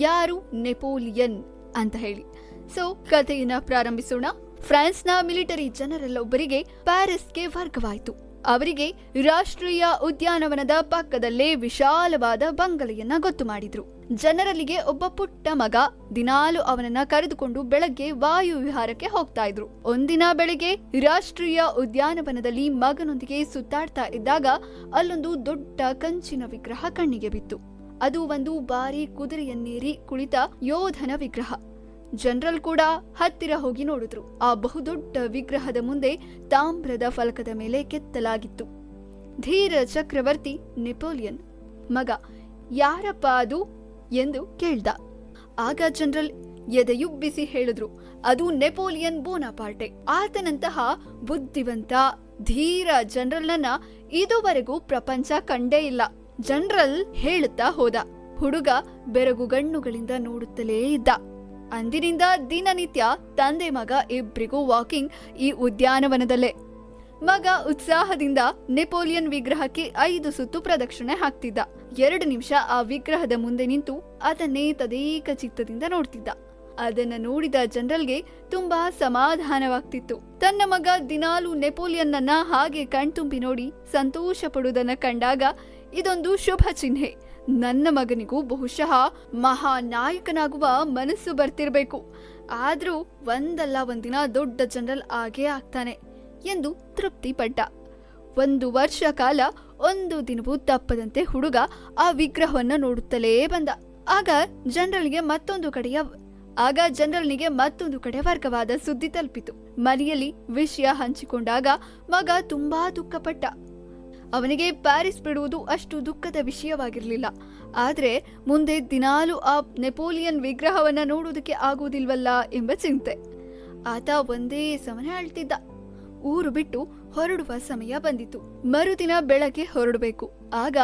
ಯಾರು ನೆಪೋಲಿಯನ್ ಅಂತ ಹೇಳಿ. ಸೊ ಕಥೆಯನ್ನ ಪ್ರಾರಂಭಿಸೋಣ. ಫ್ರಾನ್ಸ್ನ ಮಿಲಿಟರಿ ಜನರಲ್ಲೊಬ್ಬರಿಗೆ ಪ್ಯಾರಿಸ್ಗೆ ವರ್ಗವಾಯಿತು. ಅವರಿಗೆ ರಾಷ್ಟ್ರೀಯ ಉದ್ಯಾನವನದ ಪಕ್ಕದಲ್ಲೇ ವಿಶಾಲವಾದ ಬಂಗಲೆಯನ್ನ ಗೊತ್ತು ಮಾಡಿದ್ರು. ಜನರಲ್ಲಿಗೆ ಒಬ್ಬ ಪುಟ್ಟ ಮಗ ದಿನಾಲು ಅವನನ್ನ ಕರೆದುಕೊಂಡು ಬೆಳಗ್ಗೆ ವಾಯು ವಿಹಾರಕ್ಕೆ ಹೋಗ್ತಾ ಇದ್ರು. ಒಂದಿನ ಬೆಳಗ್ಗೆ ರಾಷ್ಟ್ರೀಯ ಉದ್ಯಾನವನದಲ್ಲಿ ಮಗನೊಂದಿಗೆ ಸುತ್ತಾಡ್ತಾ ಇದ್ದಾಗ ಅಲ್ಲೊಂದು ದೊಡ್ಡ ಕಂಚಿನ ವಿಗ್ರಹ ಕಣ್ಣಿಗೆ ಬಿತ್ತು. ಅದು ಒಂದು ಬಾರಿ ಕುದುರೆಯನ್ನೇರಿ ಕುಳಿತ ಯೋಧನ ವಿಗ್ರಹ. ಜನರಲ್ ಕೂಡ ಹತ್ತಿರ ಹೋಗಿ ನೋಡಿದ್ರು. ಆ ಬಹುದೊಡ್ಡ ವಿಗ್ರಹದ ಮುಂದೆ ತಾಮ್ರದ ಫಲಕದ ಮೇಲೆ ಕೆತ್ತಲಾಗಿತ್ತು, ಧೀರ ಚಕ್ರವರ್ತಿ ನೆಪೋಲಿಯನ್. ಮಗ ಯಾರಪ್ಪ ಅದು ಎಂದು ಕೇಳ್ದ. ಆಗ ಜನರಲ್ ಎದೆಯುಬ್ಬಿಸಿ ಹೇಳಿದ್ರು, ಅದು ನೆಪೋಲಿಯನ್ ಬೋನಾಪಾರ್ಟೆ. ಆತನಂತಹ ಬುದ್ಧಿವಂತ ಧೀರ ಜನರಲ್ನನ್ನ ಇದುವರೆಗೂ ಪ್ರಪಂಚ ಕಂಡೇ ಇಲ್ಲ. ಜನರಲ್ ಹೇಳುತ್ತಾ ಹೋದ. ಹುಡುಗ ಬೆರಗುಗಣ್ಣುಗಳಿಂದ ನೋಡುತ್ತಲೇ ಇದ್ದ. ಅಂದಿನಿಂದ ದಿನನಿತ್ಯ ತಂದೆ ಮಗ ಇಬ್ರಿಗೂ ವಾಕಿಂಗ್ ಈ ಉದ್ಯಾನವನದಲ್ಲೇ. ಮಗ ಉತ್ಸಾಹದಿಂದ ನೆಪೋಲಿಯನ್ ವಿಗ್ರಹಕ್ಕೆ 5 ಸುತ್ತು ಪ್ರದಕ್ಷಿಣೆ ಹಾಕ್ತಿದ್ದ. 2 ನಿಮಿಷ ಆ ವಿಗ್ರಹದ ಮುಂದೆ ನಿಂತು ಅದನ್ನೇ ತದೇಕ ಚಿತ್ತದಿಂದ ನೋಡ್ತಿದ್ದ. ಅದನ್ನ ನೋಡಿದ ಜನರಲ್ಗೆ ತುಂಬಾ ಸಮಾಧಾನವಾಗ್ತಿತ್ತು. ತನ್ನ ಮಗ ದಿನಾಲು ನೆಪೋಲಿಯನ್ನನ್ನ ಹಾಗೆ ಕಣ್ತುಂಬಿ ನೋಡಿ ಸಂತೋಷ ಪಡುವುದನ್ನ ಕಂಡಾಗ ಇದೊಂದು ಶುಭ ಚಿಹ್ನೆ. ನನ್ನ ಮಗನಿಗೂ ಬಹುಶಃ ಮಹಾನಾಯಕನಾಗುವ ಮನಸ್ಸು ಬರ್ತಿರ್ಬೇಕು. ಆದ್ರೂ ಒಂದಲ್ಲ ಒಂದಿನ ದೊಡ್ಡ ಜನರಲ್ ಆಗೇ ಆಗ್ತಾನೆ ಎಂದು ತೃಪ್ತಿ ಪಟ್ಟ. 1 ವರ್ಷ ಕಾಲ ಒಂದು ದಿನವೂ ತಪ್ಪದಂತೆ ಹುಡುಗ ಆ ವಿಗ್ರಹವನ್ನು ನೋಡುತ್ತಲೇ ಬಂದ. ಆಗ ಜನರಲ್ನಿಗೆ ಮತ್ತೊಂದು ಕಡೆ ವರ್ಗವಾದ ಸುದ್ದಿ ತಲುಪಿತು. ಮನೆಯಲ್ಲಿ ವಿಷಯ ಹಂಚಿಕೊಂಡಾಗ ಮಗ ತುಂಬಾ ದುಃಖಪಟ್ಟ. ಅವನಿಗೆ ಪ್ಯಾರಿಸ್ ಬಿಡುವುದು ಅಷ್ಟು ದುಃಖದ ವಿಷಯವಾಗಿರಲಿಲ್ಲ. ಆದ್ರೆ ಮುಂದೆ ದಿನಾಲು ಆ ನೆಪೋಲಿಯನ್ ವಿಗ್ರಹವನ್ನ ನೋಡುವುದಕ್ಕೆ ಆಗುವುದಿಲ್ವಲ್ಲ ಎಂಬ ಚಿಂತೆ. ಆತ ಒಂದೇ ಸಮನೆ ಅಳ್ತಿದ್ದ. ಊರು ಬಿಟ್ಟು ಹೊರಡುವ ಸಮಯ ಬಂದಿತು. ಮರುದಿನ ಬೆಳಗ್ಗೆ ಹೊರಡಬೇಕು. ಆಗ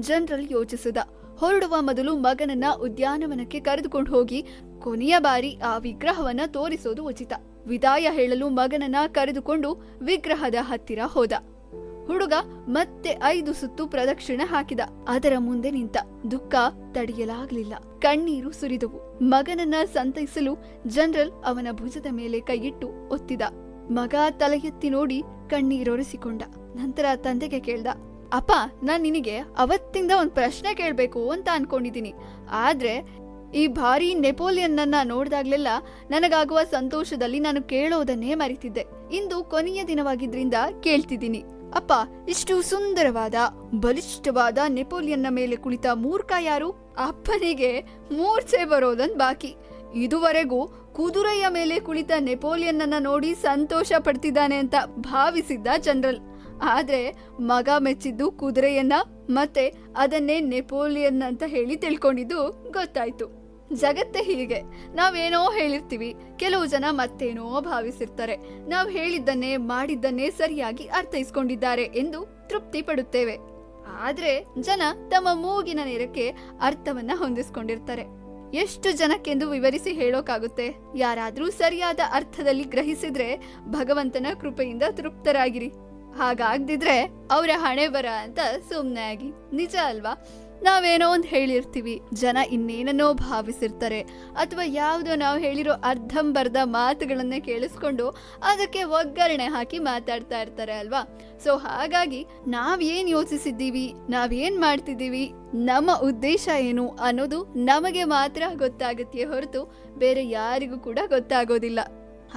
ಜನರಲ್ ಯೋಚಿಸಿದ, ಹೊರಡುವ ಮೊದಲು ಮಗನನ್ನ ಉದ್ಯಾನವನಕ್ಕೆ ಕರೆದುಕೊಂಡು ಹೋಗಿ ಕೊನೆಯ ಬಾರಿ ಆ ವಿಗ್ರಹವನ್ನ ತೋರಿಸೋದು ಉಚಿತ. ವಿದಾಯ ಹೇಳಲು ಮಗನನ್ನ ಕರೆದುಕೊಂಡು ವಿಗ್ರಹದ ಹತ್ತಿರ ಹೋದ. ಹುಡುಗ ಮತ್ತೆ 5 ಸುತ್ತು ಪ್ರದಕ್ಷಿಣೆ ಹಾಕಿದ. ಅದರ ಮುಂದೆ ನಿಂತ. ದುಃಖ ತಡೆಯಲಾಗಲಿಲ್ಲ. ಕಣ್ಣೀರು ಸುರಿದವು. ಮಗನನ್ನ ಸಂತೈಸಲು ಜನರಲ್ ಅವನ ಭುಜದ ಮೇಲೆ ಕೈಯಿಟ್ಟು ಒತ್ತಿದ. ಮಗ ತಲೆ ಎತ್ತಿ ನೋಡಿ ಕಣ್ಣೀರೊರೆಸಿಕೊಂಡ. ನಂತರ ತಂದೆಗೆ ಕೇಳ್ದ, ಅಪ್ಪ, ನಾನ್ ನಿನಗೆ ಅವತ್ತಿಂದ ಒಂದು ಪ್ರಶ್ನೆ ಕೇಳ್ಬೇಕು ಅಂತ ಅನ್ಕೊಂಡಿದ್ದೀನಿ. ಆದ್ರೆ ಈ ಭಾರಿ ನೆಪೋಲಿಯನ್ನನ್ನ ನೋಡಿದಾಗ್ಲೆಲ್ಲ ನನಗಾಗುವ ಸಂತೋಷದಲ್ಲಿ ನಾನು ಕೇಳೋದನ್ನೇ ಮರಿತಿದ್ದೆ. ಇಂದು ಕೊನೆಯ ದಿನವಾಗಿದ್ರಿಂದ ಕೇಳ್ತಿದ್ದೀನಿ. ಅಪ್ಪ, ಇಷ್ಟು ಸುಂದರವಾದ ಬಲಿಷ್ಠವಾದ ನೆಪೋಲಿಯನ್ನ ಮೇಲೆ ಕುಳಿತ ಮೂರ್ಖ ಯಾರು? ಅಪ್ಪನಿಗೆ ಮೂರ್ಛೆ ಬರೋದನ್ ಬಾಕಿ. ಇದುವರೆಗೂ ಕುದುರೆಯ ಮೇಲೆ ಕುಳಿತ ನೆಪೋಲಿಯನ್ನನ್ನ ನೋಡಿ ಸಂತೋಷ ಪಡ್ತಿದ್ದಾನೆ ಅಂತ ಭಾವಿಸಿದ್ದ ಜನರಲ್. ಆದ್ರೆ ಮಗ ಮೆಚ್ಚಿದ್ದು ಕುದುರೆಯನ್ನ, ಮತ್ತೆ ಅದನ್ನೇ ನೆಪೋಲಿಯನ್ ಅಂತ ಹೇಳಿ ತಿಳ್ಕೊಂಡಿದ್ದು ಗೊತ್ತಾಯ್ತು. ಜಗತ್ತೇ ಹೀಗೆ. ನಾವೇನೋ ಹೇಳಿರ್ತೀವಿ, ಕೆಲವು ಜನ ಮತ್ತೇನೋ ಭಾವಿಸಿರ್ತಾರೆ. ನಾವು ಹೇಳಿದ್ದನ್ನೇ ಮಾಡಿದ್ದನ್ನೇ ಸರಿಯಾಗಿ ಅರ್ಥೈಸ್ಕೊಂಡಿದ್ದಾರೆ ಎಂದು ತೃಪ್ತಿ ಪಡುತ್ತೇವೆ. ಆದ್ರೆ ಜನ ತಮ್ಮ ಮೂಗಿನ ನೇರಕ್ಕೆ ಅರ್ಥವನ್ನ ಹೊಂದಿಸ್ಕೊಂಡಿರ್ತಾರೆ. ಎಷ್ಟು ಜನಕ್ಕೆಂದು ವಿವರಿಸಿ ಹೇಳೋಕಾಗುತ್ತೆ? ಯಾರಾದ್ರೂ ಸರಿಯಾದ ಅರ್ಥದಲ್ಲಿ ಗ್ರಹಿಸಿದ್ರೆ ಭಗವಂತನ ಕೃಪೆಯಿಂದ ತೃಪ್ತರಾಗಿರಿ. ಹಾಗಾಗ್ದಿದ್ರೆ ಅವರ ಹಣೆ ಬರ ಅಂತ ಸುಮ್ನೆ ಆಗಿ. ನಿಜ ಅಲ್ವಾ? ನಾವೇನೋ ಒಂದು ಹೇಳಿರ್ತೀವಿ, ಜನ ಇನ್ನೇನನ್ನೋ ಭಾವಿಸಿರ್ತಾರೆ. ಅಥವಾ ಯಾವುದೋ ನಾವು ಹೇಳಿರೋ ಅರ್ಧಂಬರ್ಧ ಮಾತುಗಳನ್ನೇ ಕೇಳಿಸ್ಕೊಂಡು ಅದಕ್ಕೆ ಒಗ್ಗರಣೆ ಹಾಕಿ ಮಾತಾಡ್ತಾ ಇರ್ತಾರೆ ಅಲ್ವಾ? ಸೊ ಹಾಗಾಗಿ ನಾವೇನ್ ಯೋಚಿಸಿದ್ದೀವಿ, ನಾವೇನ್ ಮಾಡ್ತಿದ್ದೀವಿ, ನಮ್ಮ ಉದ್ದೇಶ ಏನು ಅನ್ನೋದು ನಮಗೆ ಮಾತ್ರ ಗೊತ್ತಾಗತ್ತೆ ಹೊರತು ಬೇರೆ ಯಾರಿಗೂ ಕೂಡ ಗೊತ್ತಾಗೋದಿಲ್ಲ.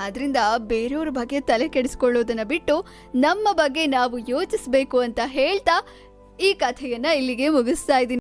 ಆದ್ರಿಂದ ಬೇರೆಯವ್ರ ಬಗ್ಗೆ ತಲೆ ಕೆಡಿಸ್ಕೊಳ್ಳೋದನ್ನ ಬಿಟ್ಟು ನಮ್ಮ ಬಗ್ಗೆ ನಾವು ಯೋಚಿಸ್ಬೇಕು ಅಂತ ಹೇಳ್ತಾ ಈ ಕಥೆಯನ್ನ ಇಲ್ಲಿಗೆ ಮುಗಿಸ್ತಾ ಇದ್ದೀನಿ.